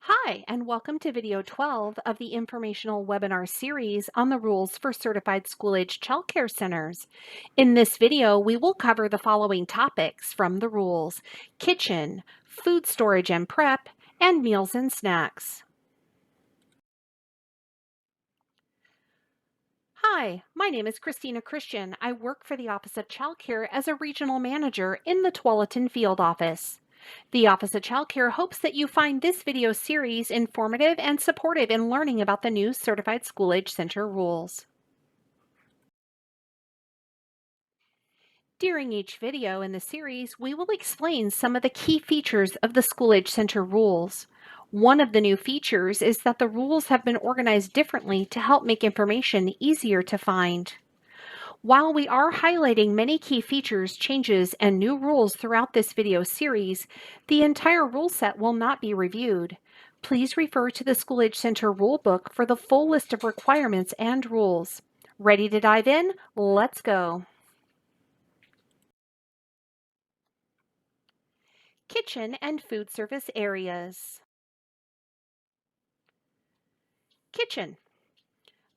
Hi, and welcome to video 12 of the informational webinar series on the rules for certified school-age childcare centers. In this video, we will cover the following topics from the rules: kitchen, food storage and prep, and meals and snacks. Hi, my name is Christina Christian. I work for the Office of Childcare as a regional manager in the Tualatin Field Office. The Office of Childcare hopes that you find this video series informative and supportive in learning about the new Certified School-Age Center rules. During each video in the series, we will explain some of the key features of the School-Age Center rules. One of the new features is that the rules have been organized differently to help make information easier to find. While we are highlighting many key features, changes, and new rules throughout this video series, the entire rule set will not be reviewed. Please refer to the School-Age Center Rulebook for the full list of requirements and rules. Ready to dive in? Let's go. Kitchen and food service areas. Kitchen.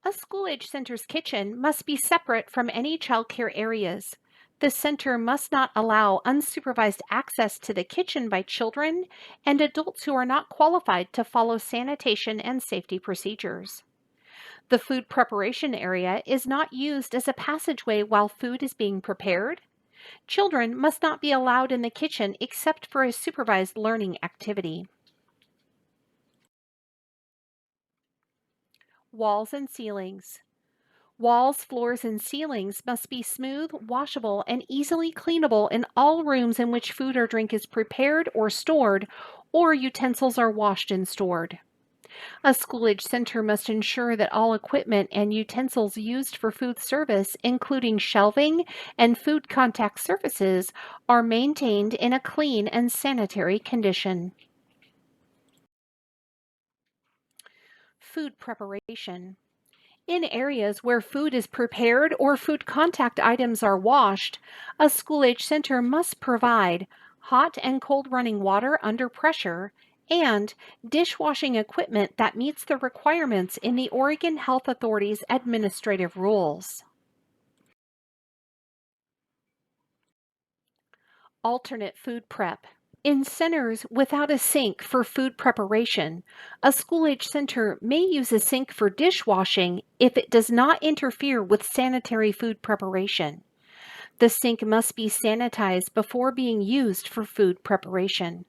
A school-age center's kitchen must be separate from any childcare areas. The center must not allow unsupervised access to the kitchen by children and adults who are not qualified to follow sanitation and safety procedures. The food preparation area is not used as a passageway while food is being prepared. Children must not be allowed in the kitchen except for a supervised learning activity. Walls and ceilings. Walls, floors, and ceilings must be smooth, washable, and easily cleanable in all rooms in which food or drink is prepared or stored, or utensils are washed and stored. A school-age center must ensure that all equipment and utensils used for food service, including shelving and food contact surfaces, are maintained in a clean and sanitary condition. Food preparation. In areas where food is prepared or food contact items are washed, a school-age center must provide hot and cold running water under pressure and dishwashing equipment that meets the requirements in the Oregon Health Authority's administrative rules. Alternate food prep. In centers without a sink for food preparation, a school-age center may use a sink for dishwashing if it does not interfere with sanitary food preparation. The sink must be sanitized before being used for food preparation.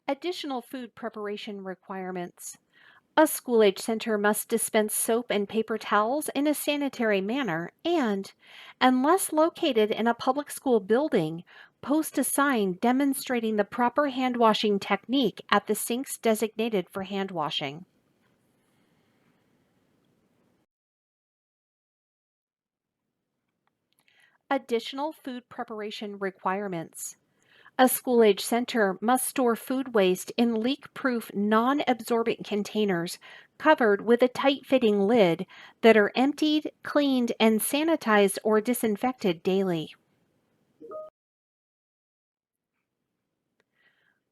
Additional food preparation requirements. A school-age center must dispense soap and paper towels in a sanitary manner and, unless located in a public school building, post a sign demonstrating the proper hand washing technique at the sinks designated for hand washing. Additional food preparation requirements. A school-age center must store food waste in leak-proof, non-absorbent containers covered with a tight-fitting lid that are emptied, cleaned, and sanitized or disinfected daily.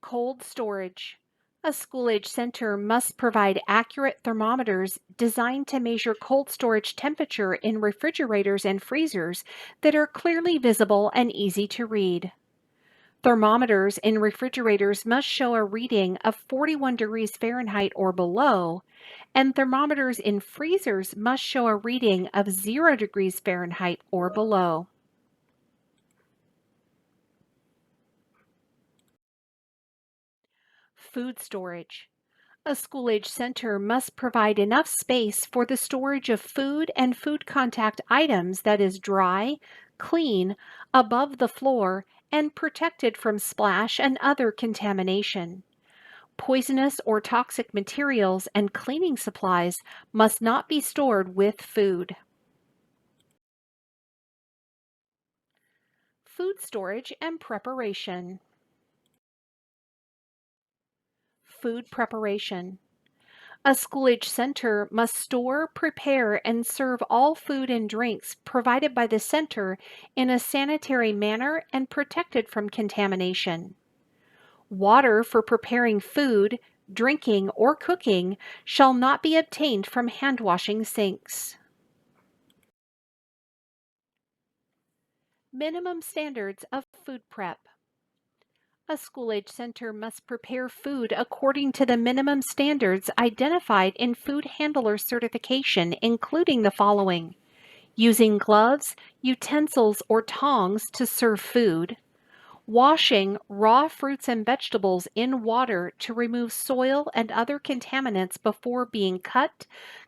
Cold storage. A school-age center must provide accurate thermometers designed to measure cold storage temperature in refrigerators and freezers that are clearly visible and easy to read. Thermometers in refrigerators must show a reading of 41 degrees Fahrenheit or below, and thermometers in freezers must show a reading of 0 degrees Fahrenheit or below. Food storage. A school-age center must provide enough space for the storage of food and food contact items that is dry, clean, above the floor, and protected from splash and other contamination. Poisonous or toxic materials and cleaning supplies must not be stored with food. Food storage and preparation. Food preparation. A school-age center must store, prepare, and serve all food and drinks provided by the center in a sanitary manner and protected from contamination. Water for preparing food, drinking, or cooking shall not be obtained from hand washing sinks. Minimum standards of food prep. A school age center must prepare food according to the minimum standards identified in food handler certification, including the following: using gloves, utensils, or tongs to serve food, washing raw fruits and vegetables in water to remove soil and other contaminants before being cut,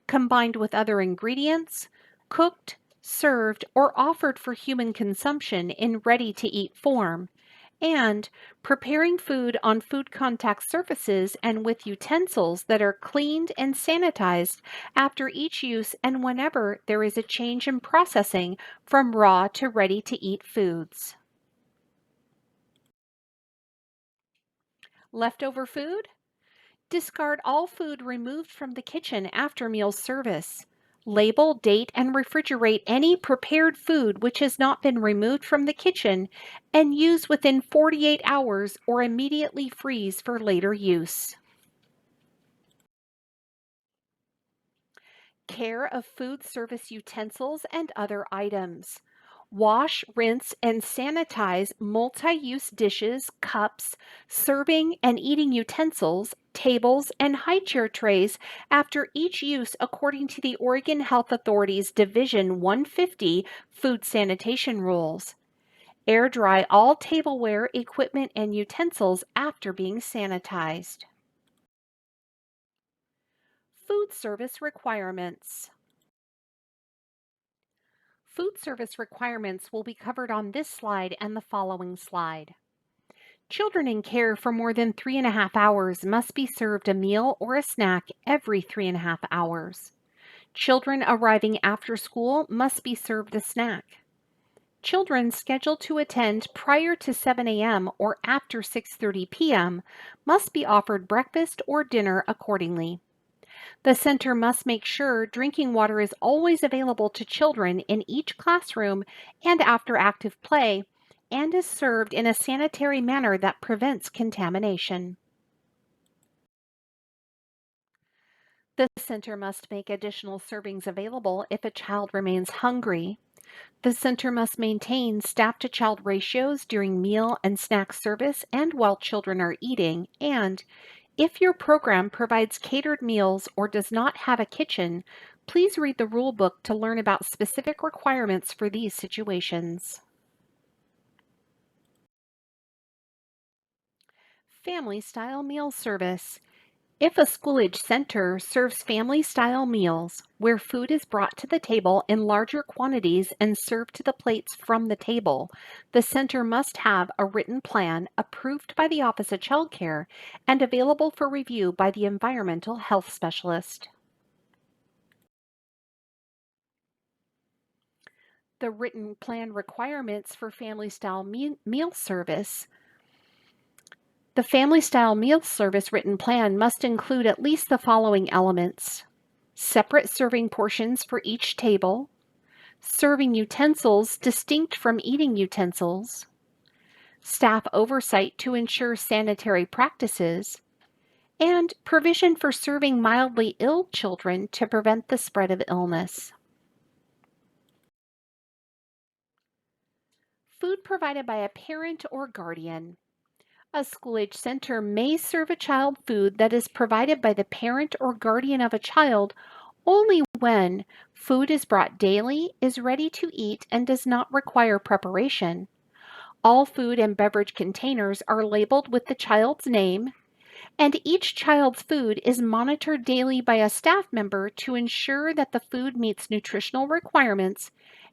combined with other ingredients, cooked, served, or offered for human consumption in ready-to-eat form, and preparing food on food contact surfaces and with utensils that are cleaned and sanitized after each use and whenever there is a change in processing from raw to ready-to-eat foods. Leftover food? Discard all food removed from the kitchen after meal service. Label, date, and refrigerate any prepared food which has not been removed from the kitchen and use within 48 hours or immediately freeze for later use. Care of food service utensils and other items. Wash, rinse, and sanitize multi-use dishes, cups, serving and eating utensils, tables, and high chair trays after each use according to the Oregon Health Authority's Division 150 food sanitation rules. Air dry all tableware, equipment, and utensils after being sanitized. Food service requirements. Food service requirements will be covered on this slide and the following slide. Children in care for more than 3.5 hours must be served a meal or a snack every 3.5 hours. Children arriving after school must be served a snack. Children scheduled to attend prior to 7 a.m. or after 6:30 p.m. must be offered breakfast or dinner accordingly. The center must make sure drinking water is always available to children in each classroom and after active play, and is served in a sanitary manner that prevents contamination. The center must make additional servings available if a child remains hungry. The center must maintain staff-to-child ratios during meal and snack service and while children are eating, and if your program provides catered meals or does not have a kitchen, please read the rule book to learn about specific requirements for these situations. Family-style meal service. If a school-age center serves family-style meals where food is brought to the table in larger quantities and served to the plates from the table, the center must have a written plan approved by the Office of Child Care and available for review by the environmental health specialist. The written plan requirements for family-style meal service. The family-style meal service written plan must include at least the following elements: separate serving portions for each table, serving utensils distinct from eating utensils, staff oversight to ensure sanitary practices, and provision for serving mildly ill children to prevent the spread of illness. Food provided by a parent or guardian. A school-age center may serve a child food that is provided by the parent or guardian of a child only when food is brought daily, is ready to eat, and does not require preparation. All food and beverage containers are labeled with the child's name, and each child's food is monitored daily by a staff member to ensure that the food meets nutritional requirements,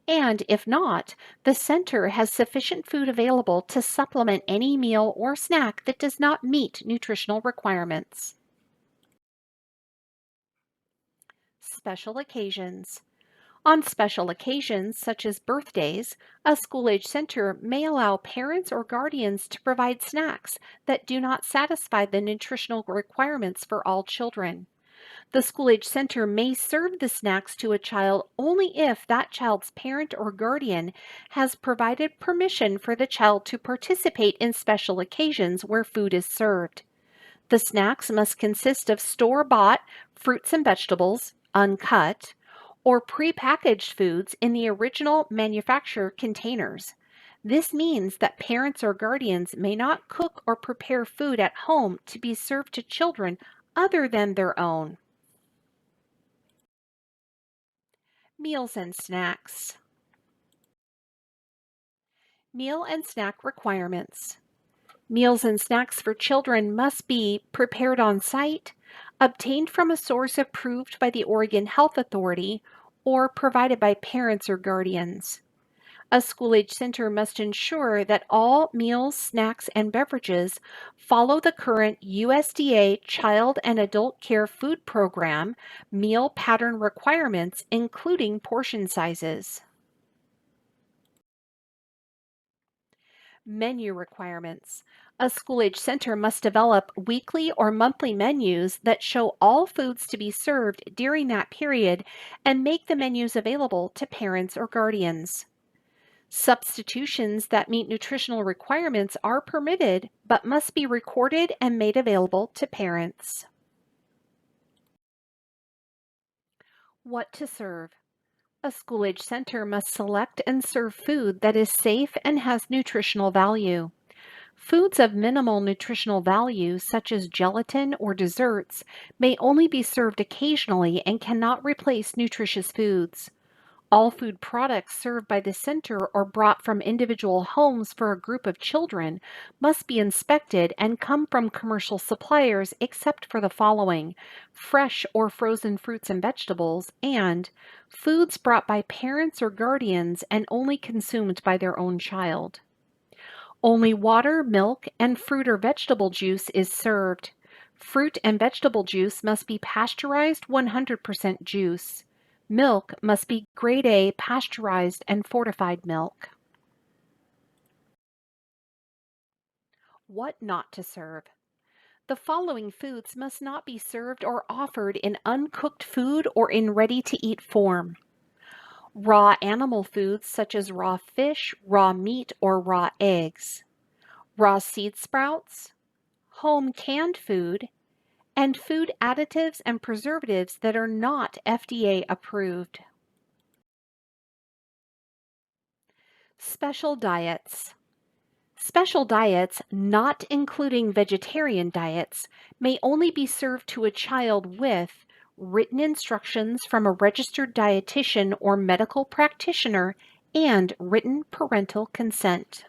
and if not, the center has sufficient food available to supplement any meal or snack that does not meet nutritional requirements. Special occasions. On special occasions, such as birthdays, a school-age center may allow parents or guardians to provide snacks that do not satisfy the nutritional requirements for all children. The school age center may serve the snacks to a child only if that child's parent or guardian has provided permission for the child to participate in special occasions where food is served. The snacks must consist of store-bought fruits and vegetables, uncut, or prepackaged foods in the original manufacturer containers. This means that parents or guardians may not cook or prepare food at home to be served to children other than their own. Meals and snacks. Meal and snack requirements. Meals and snacks for children must be prepared on site, obtained from a source approved by the Oregon Health Authority, or provided by parents or guardians. A school age center must ensure that all meals, snacks, and beverages follow the current USDA Child and Adult Care Food Program meal pattern requirements, including portion sizes. Menu requirements. A school age center must develop weekly or monthly menus that show all foods to be served during that period and make the menus available to parents or guardians. Substitutions that meet nutritional requirements are permitted but must be recorded and made available to parents. What to serve? A school age center must select and serve food that is safe and has nutritional value. Foods of minimal nutritional value, such as gelatin or desserts, may only be served occasionally and cannot replace nutritious foods. All food products served by the center or brought from individual homes for a group of children must be inspected and come from commercial suppliers except for the following: fresh or frozen fruits and vegetables, and foods brought by parents or guardians and only consumed by their own child. Only water, milk, and fruit or vegetable juice is served. Fruit and vegetable juice must be pasteurized 100% juice. Milk must be grade A pasteurized and fortified milk. What not to serve? The following foods must not be served or offered in uncooked food or in ready-to-eat form. Raw animal foods such as raw fish, raw meat, or raw eggs. Raw seed sprouts, home canned food, and food additives and preservatives that are not FDA approved. Special diets. Special diets, not including vegetarian diets, may only be served to a child with written instructions from a registered dietitian or medical practitioner and written parental consent.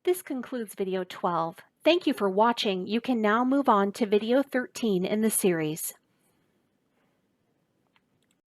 This concludes video 12. Thank you for watching. You can now move on to video 13 in the series.